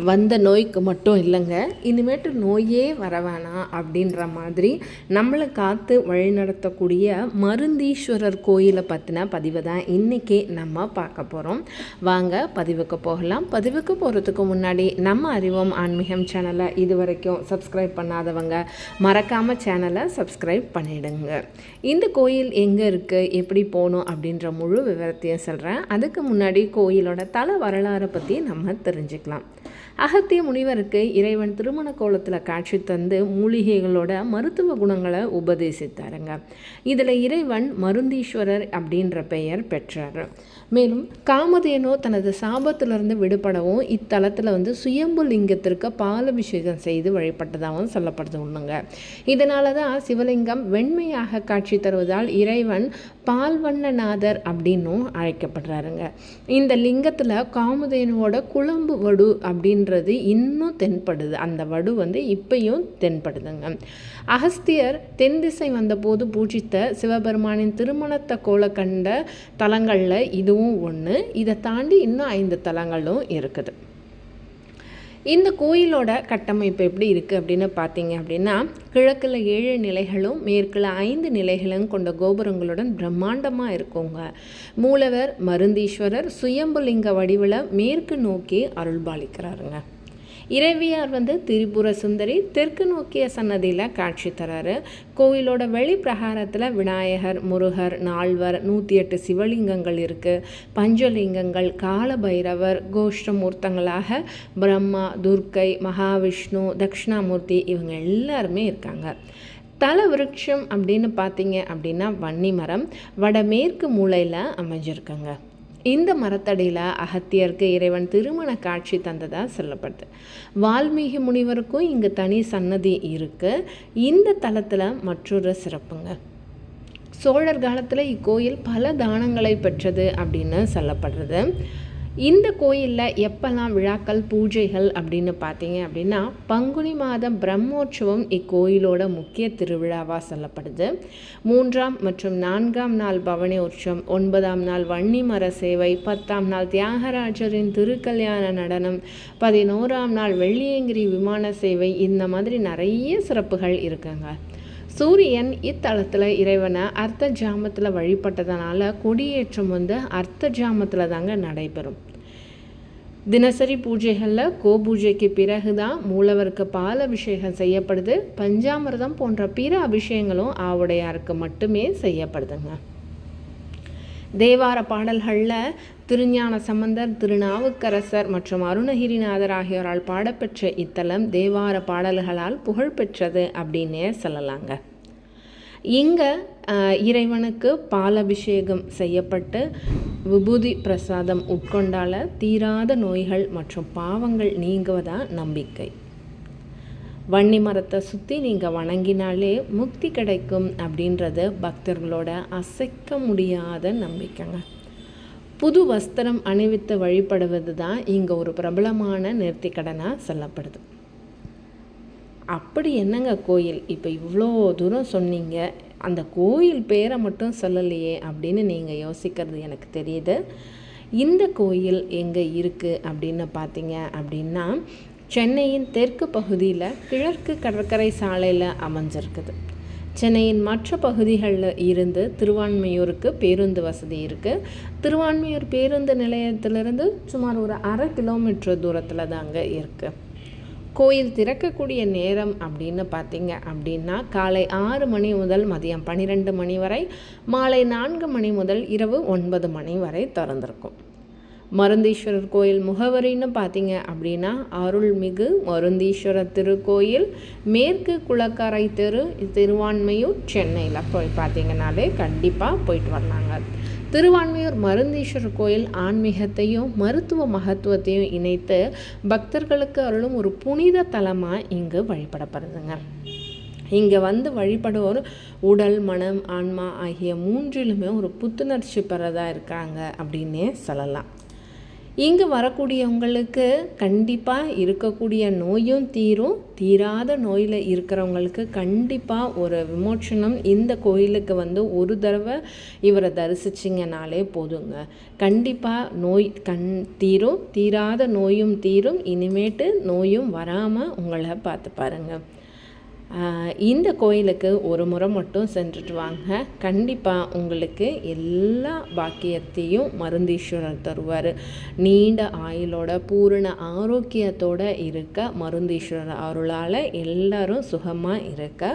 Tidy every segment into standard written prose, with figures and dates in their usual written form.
வந்த நோய்க்கு மட்டும் இல்லைங்க, இனிமேட்டு நோயே வர வேணாம் அப்படின்ற மாதிரி நம்மளை காத்து வழிநடத்தக்கூடிய மருந்தீஸ்வரர் கோயிலை பற்றின பதிவை தான் இன்றைக்கி நம்ம பார்க்க போகிறோம். வாங்க பதிவுக்கு போகலாம். பதிவுக்கு போகிறதுக்கு முன்னாடி நம்ம அறிவோம் ஆன்மீகம் சேனலை இது வரைக்கும் சப்ஸ்கிரைப் பண்ணாதவங்க மறக்காமல் சேனலை சப்ஸ்கிரைப் பண்ணிவிடுங்க. இந்த கோயில் எங்கே இருக்குது, எப்படி போகணும் அப்படின்ற முழு விவரத்தையும் சொல்கிறேன். அதுக்கு முன்னாடி கோயிலோட தல வரலாறை பற்றி நம்ம தெரிஞ்சுக்கலாம். அகத்திய முனிவருக்கு இறைவன் திருமண கோலத்தில் காட்சி தந்து மூலிகைகளோட மருத்துவ குணங்களை உபதேசித்தாருங்க. இதில் இறைவன் மருந்தீஸ்வரர் அப்படின்ற பெயர் பெற்றார். மேலும் காமதேனு தனது சாபத்திலிருந்து விடுபடவும் இத்தலத்தில் சுயம்பு லிங்கத்திற்கு பாலபிஷேகம் செய்து வழிபட்டதாகவும் சொல்லப்படுது ஒன்றுங்க. இதனால தான் சிவலிங்கம் வெண்மையாக காட்சி தருவதால் இறைவன் பால்வண்ணநாதர் அப்படின்னும் அழைக்கப்படுறாருங்க. இந்த லிங்கத்தில் காமதேனுவோட குழம்பு வடு அப்படின்றது இன்னும் தென்படுது. அந்த வடு இப்பையும் தென்படுதுங்க. அகஸ்தியர் தென் திசை வந்தபோது பூஜித்த சிவபெருமானின் திருமணத்தை கோல கண்ட தலங்களில் இதுவும் ஒன்று. இதை தாண்டி இன்னும் 5 தலங்களும் இருக்குது. இந்த கோயிலோட கட்டமைப்பு எப்படி இருக்குது அப்படின்னு பார்த்தீங்க அப்படின்னா, கிழக்கில் 7 நிலைகளும் மேற்கில் 5 நிலைகளும் கொண்ட கோபுரங்களுடன் பிரம்மாண்டமாக இருக்குங்க. மூலவர் மருந்தீஸ்வரர் சுயம்புலிங்க வடிவில் மேற்கு நோக்கி அருள்பாலிக்கிறாருங்க. இறைவியார் திரிபுர சுந்தரி தெற்கு நோக்கிய சன்னதியில் காட்சி தராரு. கோவிலோட வெளி பிரகாரத்தில் விநாயகர், முருகர், நால்வர், 108 சிவலிங்கங்கள் இருக்குது. பஞ்சலிங்கங்கள், காலபைரவர், கோஷ்டமூர்த்தங்களாக பிரம்மா, துர்க்கை, மகாவிஷ்ணு, தட்சிணாமூர்த்தி இவங்க எல்லாருமே இருக்காங்க. தல விருட்சம் அப்படின்னு பார்த்தீங்க அப்படின்னா வன்னி மரம் வடமேற்கு மூலையில் அமைஞ்சிருக்குங்க. இந்த மரத்தடியில் அகத்தியருக்கு இறைவன் திருமண காட்சி தந்ததாக சொல்லப்படுது. வால்மீகி முனிவருக்கும் இங்கே தனி சன்னதி இருக்குது. இந்த தலத்தில் மற்றொரு சிறப்புங்க, சோழர் காலத்தில் இக்கோயில் பல தானங்களை பெற்றது அப்படின்னு சொல்லப்படுறது. இந்த கோயிலில் எப்பெல்லாம் விழாக்கள் பூஜைகள் அப்படின்னு பார்த்தீங்க அப்படின்னா, பங்குனி மாதம் பிரம்மோற்சவம் இக்கோயிலோட முக்கிய திருவிழாவாக சொல்லப்படுது. 3ஆம் மற்றும் 4ஆம் நாள் பவனி உற்சவம், 9ஆம் நாள் வன்னி மர சேவை, 10ஆம் நாள் தியாகராஜரின் திருக்கல்யாண நடனம், 11ஆம் நாள் வெள்ளியங்கிரி விமான சேவை, இந்த மாதிரி நிறைய சிறப்புகள் இருக்குங்க. சூரியன் இத்தலத்தில் இறைவனை அர்த்த ஜாமத்தில் வழிபட்டதனால கொடியேற்றம் அர்த்த ஜாமத்தில் தாங்க நடைபெறும். தினசரி பூஜைகளில் கோபூஜைக்கு பிறகு தான் மூலவருக்கு பால் அபிஷேகம் செய்யப்படுது. பஞ்சாமிர்தம் போன்ற பிற அபிஷேகங்களும் ஆவுடையாருக்கு மட்டுமே செய்யப்படுதுங்க. தேவார பாடல்களில் திருஞான சம்பந்தர், திருநாவுக்கரசர் மற்றும் அருணகிரிநாதர் ஆகியோரால் பாடப்பெற்ற இத்தலம் தேவார பாடல்களால் புகழ்பெற்றது அப்படின்னே சொல்லலாங்க. இங்கே இறைவனுக்கு பாலபிஷேகம் செய்யப்பட்டு விபூதி பிரசாதம் உட்கொண்டால தீராத நோய்கள் மற்றும் பாவங்கள் நீங்குவதா நம்பிக்கை. வன்னி மரத்தை சுற்றி நீங்கள் வணங்கினாலே முக்தி கிடைக்கும் அப்படின்றது பக்தர்களோட அசைக்க முடியாத நம்பிக்கைங்க. புது வஸ்திரம் அணிவித்து வழிபடுவது தான் இங்கே ஒரு பிரபலமான நேர்த்திக்கடனாக சொல்லப்படுது. அப்படி என்னங்க கோயில், இப்போ இவ்வளோ தூரம் சொன்னீங்க, அந்த கோயில் பேரை மட்டும் சொல்லலையே அப்படின்னு நீங்கள் யோசிக்கிறது எனக்கு தெரியுது. இந்த கோயில் எங்கே இருக்குது அப்படின்னு பார்த்தீங்க அப்படின்னா, சென்னையின் தெற்கு பகுதியில் கிழக்கு கடற்கரை சாலையில் அமைஞ்சிருக்குது. சென்னையின் மற்ற பகுதிகளில் இருந்து திருவான்மையூருக்கு பேருந்து வசதி இருக்குது. திருவான்மையூர் பேருந்து நிலையத்திலிருந்து சுமார் ஒரு 1/2 கிலோமீட்டர் தூரத்தில் தாங்க இருக்குது. கோயில் திறக்கக்கூடிய நேரம் அப்படின்னு பார்த்தீங்க அப்படின்னா, காலை 6 மணி முதல் மதியம் 12 மணி வரை, மாலை 4 மணி முதல் இரவு 9 மணி வரை திறந்திருக்கும். மருந்தீஸ்வரர் கோயில் முகவரின்னு பார்த்தீங்க அப்படின்னா, அருள்மிகு மருந்தீஸ்வரர் திருக்கோயில், மேற்கு குளக்கரை தெரு, திருவான்மையூர், சென்னையில் போய் பார்த்தீங்கன்னாலே கண்டிப்பாக போயிட்டு வரலாங்க. திருவான்மையூர் மருந்தீஸ்வரர் கோயில் ஆன்மீகத்தையும் மருத்துவ மகத்துவத்தையும் இணைத்து பக்தர்களுக்கு அருளும் ஒரு புனித தலமாக இங்கு வழிபடப்படுதுங்க. இங்கே வழிபடுவோர் உடல், மனம், ஆன்மா ஆகிய 3லுமே ஒரு புத்துணர்ச்சி பெறதாக இருக்காங்க அப்படின்னே சொல்லலாம். இங்கு வரக்கூடியவங்களுக்கு கண்டிப்பாக இருக்கக்கூடிய நோயும் தீரும். தீராத நோயில் இருக்கிறவங்களுக்கு கண்டிப்பாக ஒரு விமோச்சனம் இந்த கோயிலுக்கு வந்து ஒரு தடவை இவரை தரிசிச்சிங்கனாலே போதுங்க. கண்டிப்பாக நோய் தீரும். தீராத நோயும் தீரும். இனிமேட்டு நோயும் வராமல் உங்களை பார்த்து பாருங்கள். இந்த கோயிலுக்கு ஒரு முறை மட்டும் சென்றுட்டு வாங்க. கண்டிப்பாக உங்களுக்கு எல்லா பாக்கியத்தையும் மருந்தீஸ்வரர் தருவார். நீண்ட ஆயுளோட பூரண ஆரோக்கியத்தோடு இருக்க மருந்தீஸ்வரர் அருளால் எல்லாரும் சுகமாக இருக்க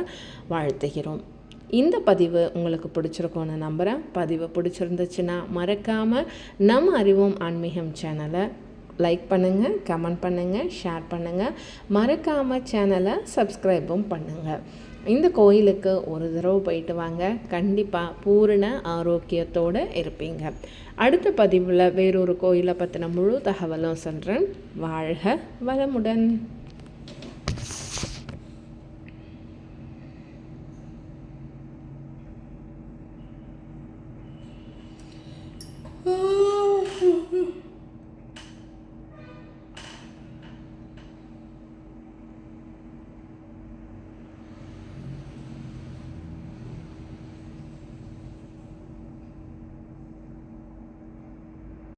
வாழ்த்துகிறோம். இந்த பதிவு உங்களுக்கு பிடிச்சிருக்கோன்னு நம்புகிறேன். பதிவு பிடிச்சிருந்துச்சுன்னா மறக்காமல் நம்ம அறிவோம் ஆன்மீகம் சேனலை லைக் பண்ணுங்கள், கமெண்ட் பண்ணுங்கள், ஷேர் பண்ணுங்கள். மறக்காமல் சேனலை சப்ஸ்கிரைபும் பண்ணுங்கள். இந்த கோயிலுக்கு ஒரு தடவை போயிட்டு வாங்க. கண்டிப்பாக பூரண ஆரோக்கியத்தோடு இருப்பீங்க. அடுத்த பதிவில் வேறொரு கோயிலை பற்றின முழு தகவலும் சொல்கிறேன். வாழ்க வளமுடன்.